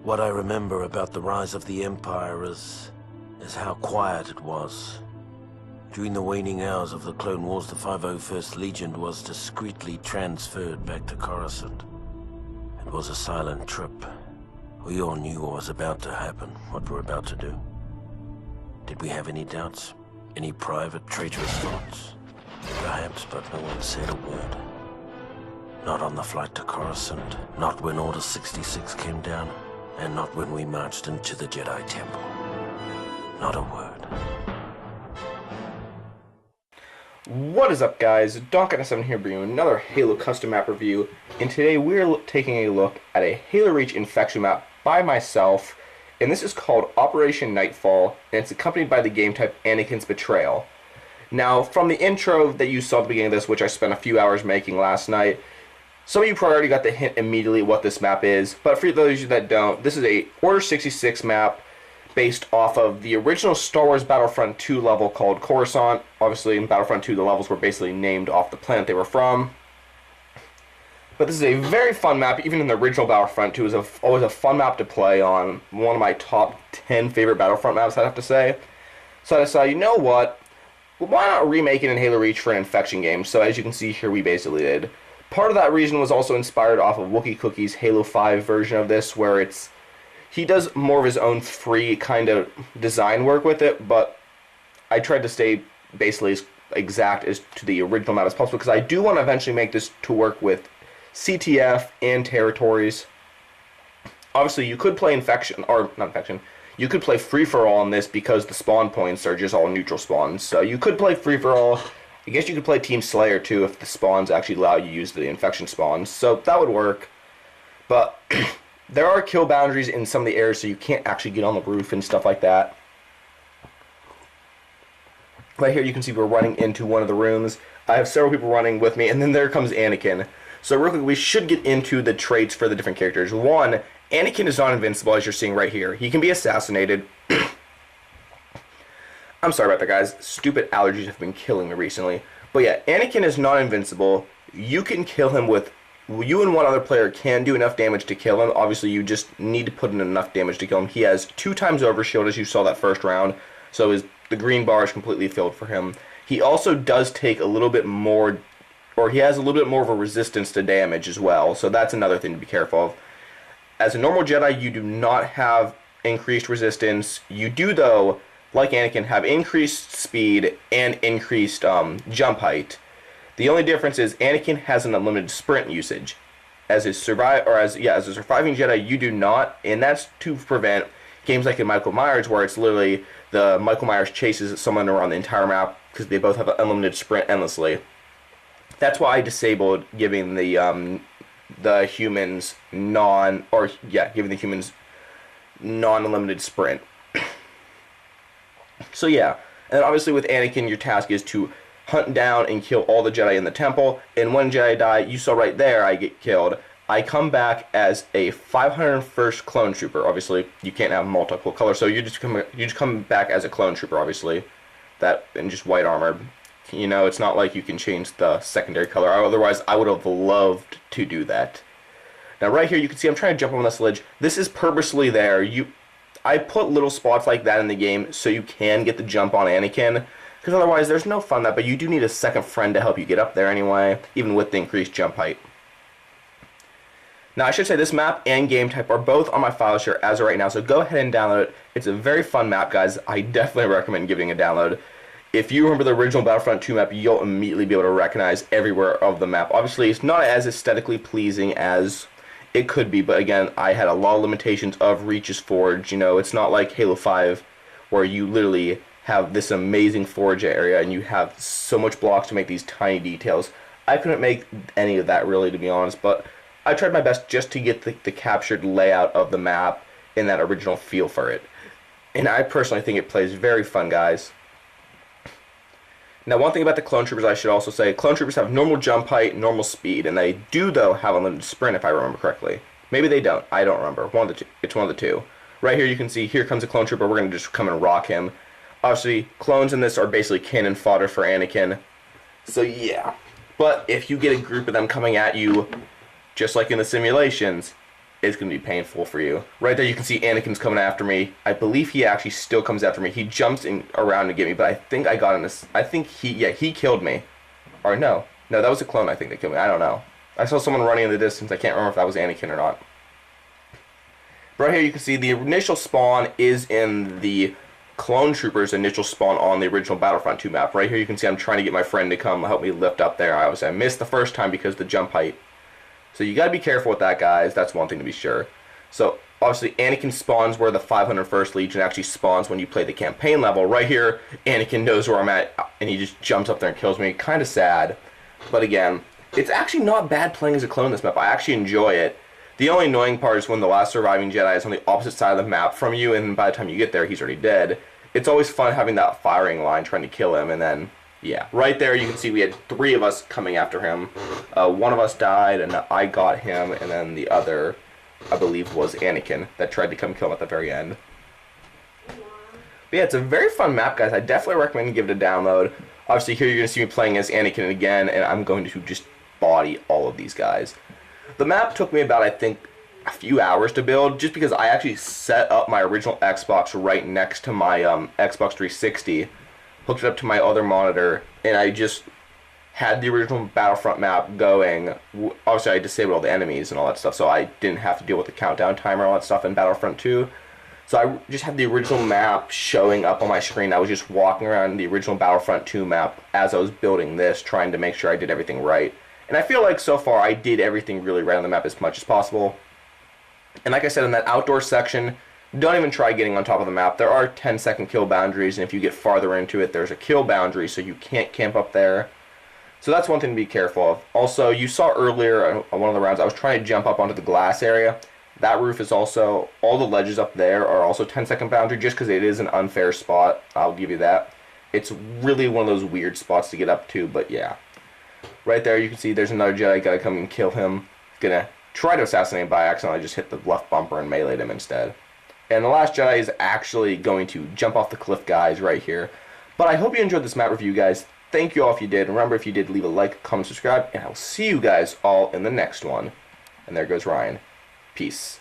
What I remember about the rise of the Empire is how quiet it was. During the waning hours of the Clone Wars, the 501st Legion was discreetly transferred back to Coruscant. It was a silent trip. We all knew what was about to happen, what we're about to do. Did we have any doubts? Any private, traitorous thoughts? Perhaps, but no one said a word. Not on the flight to Coruscant, not when Order 66 came down, and not when we marched into the Jedi Temple. Not a word. What is up, guys? Donk7 here bringing you another Halo custom map review, and today we're taking a look at a Halo Reach infection map by myself, and this is called Operation Knightfall, and it's accompanied by the Gametype Anakin's Betrayal. Now, from the intro that you saw at the beginning of this, which I spent a few hours making last night, some of you probably already got the hint immediately what this map is, but for those of you that don't, this is a Order 66 map based off of the original Star Wars Battlefront 2 level called Coruscant. Obviously, in Battlefront 2, the levels were basically named off the planet they were from. But this is a very fun map. Even in the original Battlefront 2, it was always a fun map to play on. One of my top 10 favorite Battlefront maps, I'd have to say. So I decided, you know what? Well, why not remake it in Halo Reach for an infection game? So as you can see here, we basically did. Part of that reason was also inspired off of Wookie Cookie's Halo 5 version of this, where he does more of his own free kind of design work with it, but I tried to stay basically as exact as to the original map as possible, because I do want to eventually make this to work with CTF and territories. Obviously, you could play you could play free-for-all on this because the spawn points are just all neutral spawns. So you could play free-for-all. I guess you could play Team Slayer too if the spawns actually allow you to use the infection spawns. So that would work. But there are kill boundaries in some of the areas, so you can't actually get on the roof and stuff like that. Right here you can see we're running into one of the rooms. I have several people running with me, and then there comes Anakin. So real quick, we should get into the traits for the different characters. One, Anakin is not invincible, as you're seeing right here. He can be assassinated. I'm sorry about that, guys. Stupid allergies have been killing me recently. But yeah, Anakin is not invincible. You can kill him with... You and one other player can do enough damage to kill him. Obviously, you just need to put in enough damage to kill him. He has 2 times overshield, as you saw that first round. So the green bar is completely filled for him. He also does take a little bit more... Or he has a little bit more of a resistance to damage as well. So that's another thing to be careful of. As a normal Jedi, you do not have increased resistance. You do, though, like Anakin, have increased speed and increased jump height. The only difference is Anakin has an unlimited sprint usage. As a surviving Jedi, you do not, and that's to prevent games like in Michael Myers, where it's literally the Michael Myers chases someone around the entire map because they both have an unlimited sprint endlessly. That's why I disabled giving the humans non-unlimited sprint. So yeah, and obviously with Anakin, your task is to hunt down and kill all the Jedi in the temple. And when Jedi die, you saw right there, I get killed. I come back as a 501st clone trooper. Obviously, you can't have multiple colors, so you just come back as a clone trooper. Obviously, that in just white armor. You know, it's not like you can change the secondary color. Otherwise, I would have loved to do that. Now, right here, you can see I'm trying to jump on this ledge. This is purposely there. I put little spots like that in the game so you can get the jump on Anakin, because otherwise there's no fun in that, but you do need a second friend to help you get up there anyway, even with the increased jump height. Now, I should say this map and Gametype are both on my file share as of right now, so go ahead and download it. It's a very fun map, guys. I definitely recommend giving it a download. If you remember the original Battlefront 2 map, you'll immediately be able to recognize everywhere of the map. Obviously, it's not as aesthetically pleasing as it could be, but again, I had a lot of limitations of Reach's Forge. You know, it's not like Halo 5, where you literally have this amazing forge area and you have so much blocks to make these tiny details. I couldn't make any of that, really, to be honest, but I tried my best just to get the captured layout of the map and that original feel for it. And I personally think it plays very fun, guys. Now, one thing about the clone troopers I should also say, clone troopers have normal jump height, normal speed, and they do, though, have unlimited sprint, if I remember correctly. Maybe they don't. I don't remember. One of the two. It's one of the two. Right here you can see, here comes a clone trooper. We're going to just come and rock him. Obviously, clones in this are basically cannon fodder for Anakin. So, yeah. But if you get a group of them coming at you, just like in the simulations, it's going to be painful for you. Right there you can see Anakin's coming after me. I believe he actually still comes after me. He jumps in around to get me, but I think I got in this. I think he killed me. Or no. No, that was a clone I think that killed me. I don't know. I saw someone running in the distance. I can't remember if that was Anakin or not. Right here you can see the initial spawn is in the clone troopers' initial spawn on the original Battlefront 2 map. Right here you can see I'm trying to get my friend to come help me lift up there. I missed the first time because of the jump height. So you gotta be careful with that, guys. That's one thing to be sure. So obviously Anakin spawns where the 501st Legion actually spawns when you play the campaign level. Right here, Anakin knows where I'm at and he just jumps up there and kills me. Kinda sad. But again, it's actually not bad playing as a clone this map. I actually enjoy it. The only annoying part is when the last surviving Jedi is on the opposite side of the map from you, and by the time you get there, he's already dead. It's always fun having that firing line trying to kill him, and then, yeah. Right there, you can see we had 3 of us coming after him. One of us died, and I got him, and then the other, I believe, was Anakin that tried to come kill him at the very end. But yeah, it's a very fun map, guys. I definitely recommend you give it a download. Obviously, here you're going to see me playing as Anakin again, and I'm going to just body all of these guys. The map took me about, I think, a few hours to build, just because I actually set up my original Xbox right next to my Xbox 360, hooked it up to my other monitor, and I just had the original Battlefront map going. Obviously, I disabled all the enemies and all that stuff, so I didn't have to deal with the countdown timer and all that stuff in Battlefront 2. So I just had the original map showing up on my screen. I was just walking around the original Battlefront 2 map as I was building this, trying to make sure I did everything right. And I feel like so far I did everything really right on the map as much as possible. And like I said, in that outdoor section, don't even try getting on top of the map. There are 10-second kill boundaries, and if you get farther into it, there's a kill boundary, so you can't camp up there. So that's one thing to be careful of. Also, you saw earlier on one of the rounds, I was trying to jump up onto the glass area. That roof is also, all the ledges up there are also 10-second boundary, just because it is an unfair spot. I'll give you that. It's really one of those weird spots to get up to, but yeah. Right there, you can see there's another Jedi. Gotta come and kill him. Gonna try to assassinate him by accident. I just hit the left bumper and meleeed him instead. And the last Jedi is actually going to jump off the cliff, guys, right here. But I hope you enjoyed this map review, guys. Thank you all if you did. Remember, if you did, leave a like, comment, subscribe, and I'll see you guys all in the next one. And there goes Ryan. Peace.